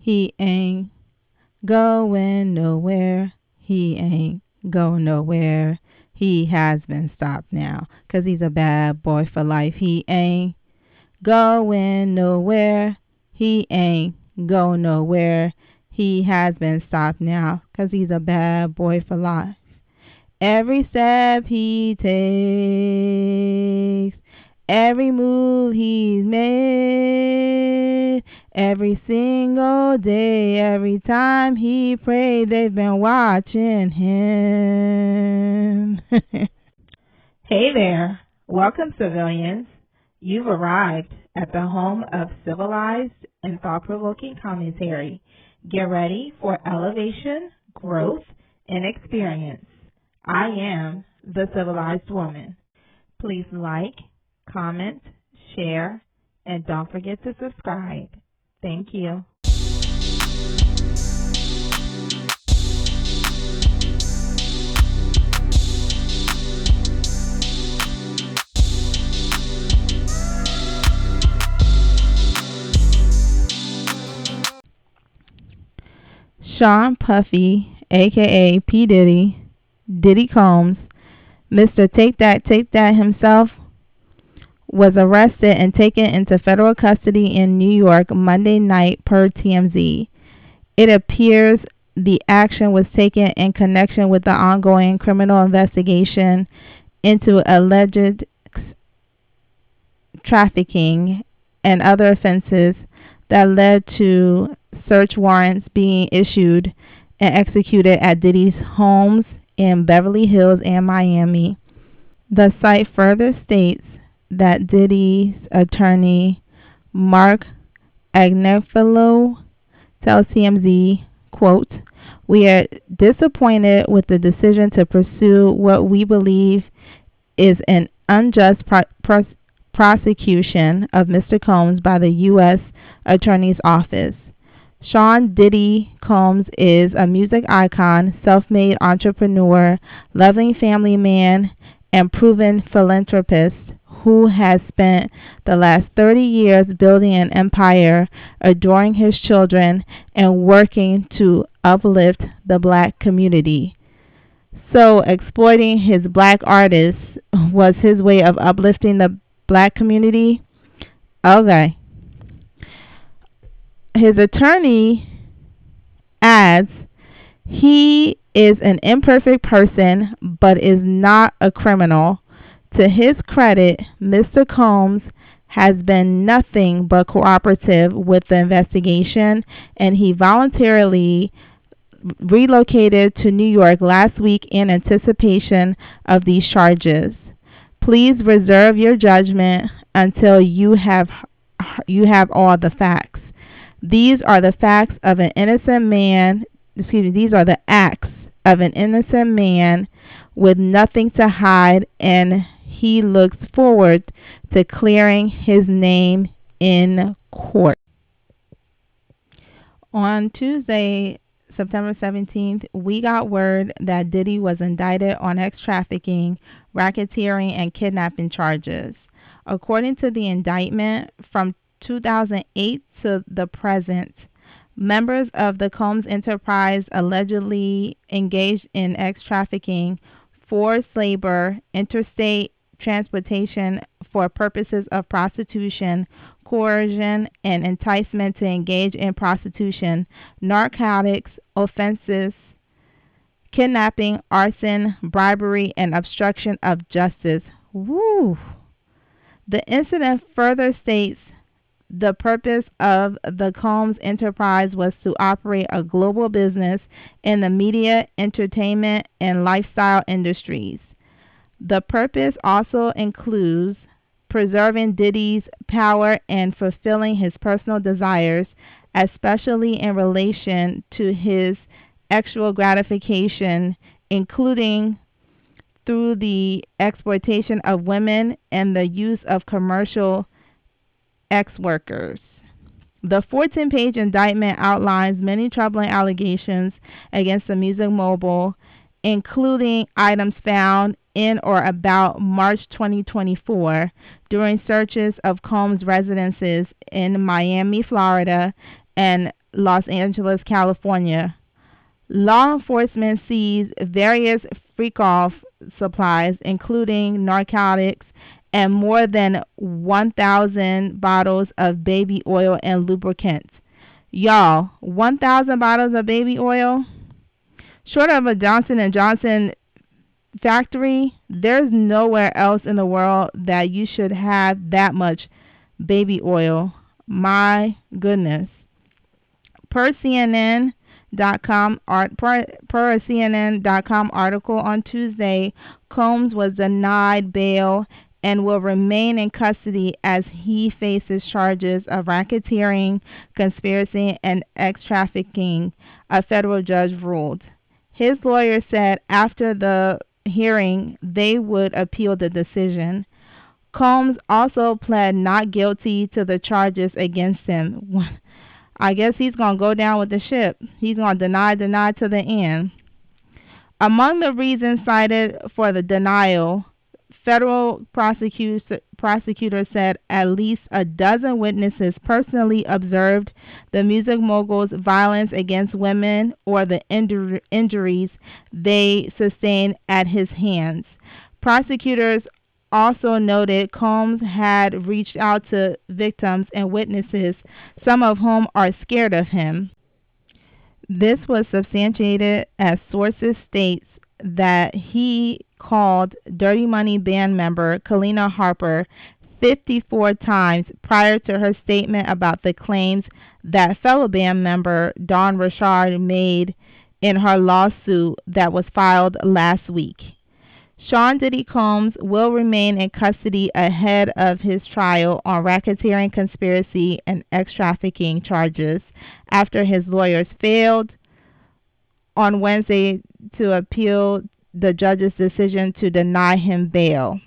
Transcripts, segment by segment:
He ain't going nowhere. He ain't going nowhere. He has been stopped now, 'cause he's a bad boy for life. He ain't going nowhere. He ain't going nowhere. He has been stopped now, 'cause he's a bad boy for life. Every step he takes, every move he's made, every single day, every time he prayed, they've been watching him. Hey there. Welcome, civilians. You've arrived at the home of civilized and thought-provoking commentary. Get ready for elevation, growth, and experience. I am the civilized woman. Please like, comment, share, and don't forget to subscribe. Thank you. Sean Puffy, aka P. Diddy Combs, Mr. Take That himself, was arrested and taken into federal custody in New York Monday night per TMZ. It appears the action was taken in connection with the ongoing criminal investigation into alleged trafficking and other offenses that led to search warrants being issued and executed at Diddy's homes in Beverly Hills and Miami. The site further states that Diddy's attorney, Mark Agnifilo, tells TMZ, quote, "We are disappointed with the decision to pursue what we believe is an unjust prosecution of Mr. Combs by the U.S. Attorney's Office. Sean Diddy Combs is a music icon, self-made entrepreneur, loving family man, and proven philanthropist who has spent the last 30 years building an empire, adoring his children, and working to uplift the black community." So exploiting his black artists was his way of uplifting the black community? Okay. His attorney adds, he is an imperfect person but is not a criminal. To his credit, Mr. Combs has been nothing but cooperative with the investigation, and he voluntarily relocated to New York last week in anticipation of these charges. Please reserve your judgment until you have all the facts. These are the facts of an innocent man. These are the acts of an innocent man with nothing to hide, and he looks forward to clearing his name in court. On Tuesday, September 17th, we got word that Diddy was indicted on sex trafficking, racketeering, and kidnapping charges. According to the indictment, from 2008 to the present, members of the Combs enterprise allegedly engaged in sex trafficking, forced labor, interstate transportation for purposes of prostitution, coercion, and enticement to engage in prostitution, narcotics offenses, kidnapping, arson, bribery, and obstruction of justice. Woo! The incident further states the purpose of the Combs enterprise was to operate a global business in the media, entertainment, and lifestyle industries. The purpose also includes preserving Diddy's power and fulfilling his personal desires, especially in relation to his sexual gratification, including through the exploitation of women and the use of commercial sex workers. The 14-page indictment outlines many troubling allegations against the music mogul, including items found in or about March 2024 during searches of Combs' residences in Miami, Florida, and Los Angeles, California. Law enforcement seized various freak-off supplies, including narcotics and more than 1,000 bottles of baby oil and lubricants. Y'all, 1,000 bottles of baby oil? Short of a Johnson and Johnson factory, there's nowhere else in the world that you should have that much baby oil. My goodness. Per CNN.com article on Tuesday, Combs was denied bail and will remain in custody as he faces charges of racketeering, conspiracy, and ex-trafficking, a federal judge ruled. His lawyer said after the hearing they would appeal the decision. Combs also pled not guilty to the charges against him. I guess he's going to go down with the ship. He's going to deny to the end. Among the reasons cited for the denial, federal prosecutors said at least a dozen witnesses personally observed the music mogul's violence against women or the injuries they sustained at his hands. Prosecutors also noted Combs had reached out to victims and witnesses, some of whom are scared of him. This was substantiated as sources states that he called Dirty Money band member Kalina Harper 54 times prior to her statement about the claims that fellow band member Dawn Richard made in her lawsuit that was filed last week. Sean Diddy Combs will remain in custody ahead of his trial on racketeering, conspiracy, and ex-trafficking charges after his lawyers failed on Wednesday to appeal the judge's decision to deny him bail.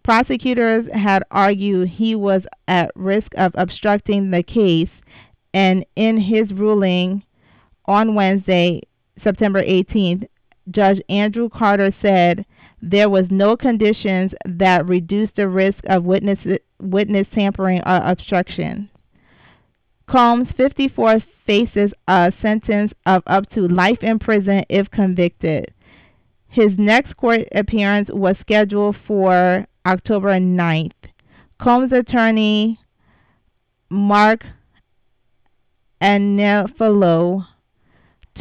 Prosecutors had argued he was at risk of obstructing the case, and in his ruling on Wednesday, September 18th, Judge Andrew Carter said there was no conditions that reduced the risk of witness tampering or obstruction. Combs, 54, faces a sentence of up to life in prison if convicted. His next court appearance was scheduled for October 9th. Combs' attorney, Mark Anefalo,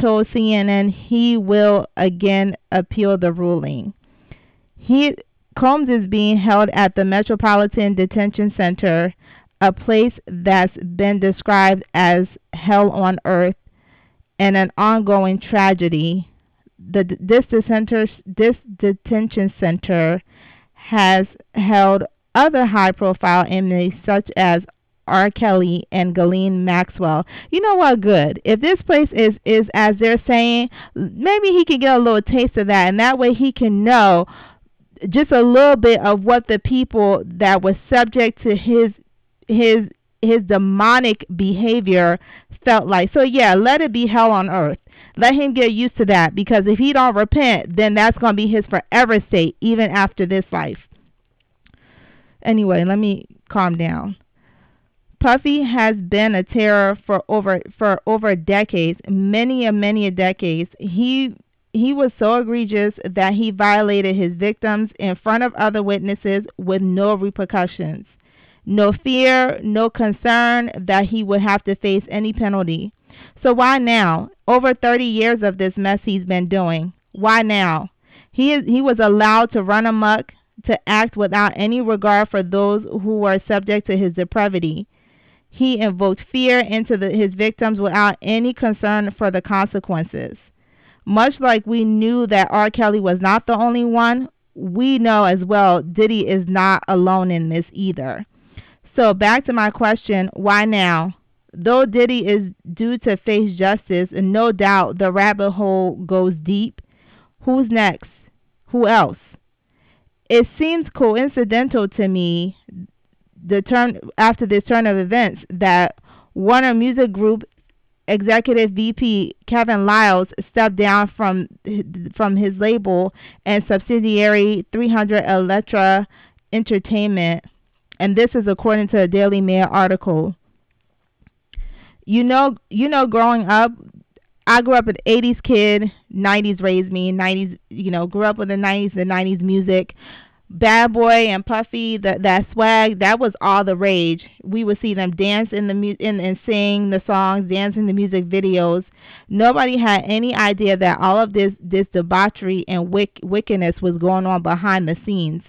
told CNN he will again appeal the ruling. Combs is being held at the Metropolitan Detention Center, a place that's been described as hell on earth and an ongoing tragedy. This detention center has held other high-profile inmates such as R. Kelly and Ghislaine Maxwell. You know what? Good. If this place is as they're saying, maybe he can get a little taste of that, and that way he can know just a little bit of what the people that were subject to his demonic behavior felt like. So yeah, let it be hell on earth. Let him get used to that, because if he don't repent, then that's going to be his forever state, even after this life. Anyway, let me calm down. Puffy has been a terror for over decades, many decades. He was so egregious that he violated his victims in front of other witnesses with no repercussions. No fear, no concern that he would have to face any penalty. So why now? Over 30 years of this mess he's been doing. Why now? He was allowed to run amok, to act without any regard for those who were subject to his depravity. He invoked fear into his victims without any concern for the consequences. Much like we knew that R. Kelly was not the only one, we know as well Diddy is not alone in this either. So back to my question, why now? Though Diddy is due to face justice, and no doubt the rabbit hole goes deep, who's next? Who else? It seems coincidental to me, after this turn of events, that Warner Music Group Executive VP Kevin Liles stepped down from his label and subsidiary 300 Elektra Entertainment, and this is according to a Daily Mail article. Growing up, I grew up an 80s kid, 90s raised me, 90s, grew up with the 90s music. Bad Boy and Puffy, that swag, that was all the rage. We would see them dance in the and sing the songs, dance in the music videos. Nobody had any idea that all of this debauchery and wickedness was going on behind the scenes.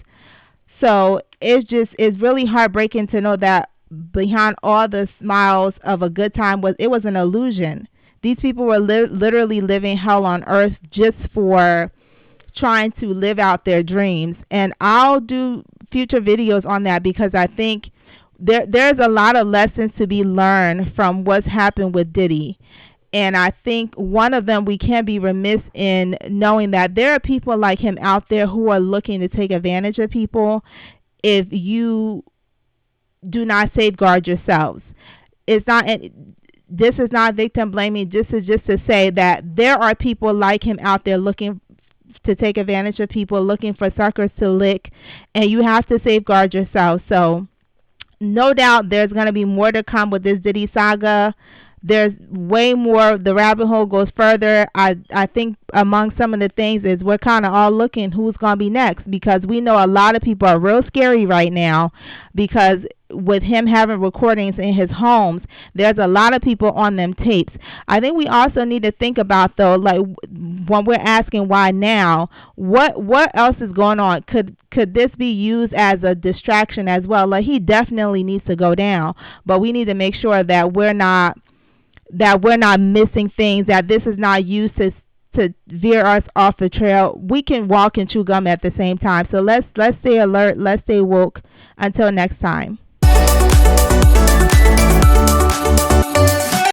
So it's really heartbreaking to know that behind all the smiles of a good time was an illusion. These people were literally living hell on earth just for trying to live out their dreams. And I'll do future videos on that because I think there's a lot of lessons to be learned from what's happened with Diddy. And I think one of them, we can't be remiss in knowing that there are people like him out there who are looking to take advantage of people if you do not safeguard yourselves. It's not. This is not victim blaming. This is just to say that there are people like him out there looking to take advantage of people, looking for suckers to lick, and you have to safeguard yourself. So no doubt there's going to be more to come with this Diddy saga. There's way more. The rabbit hole goes further. I think among some of the things is we're kind of all looking who's going to be next, because we know a lot of people are real scary right now, because with him having recordings in his homes, there's a lot of people on them tapes. I think we also need to think about, though, like when we're asking why now, what else is going on? Could this be used as a distraction as well? Like, he definitely needs to go down, but we need to make sure that we're not missing things, that this is not used to veer us off the trail. We can walk and chew gum at the same time. So let's stay alert, let's stay woke. Until next time.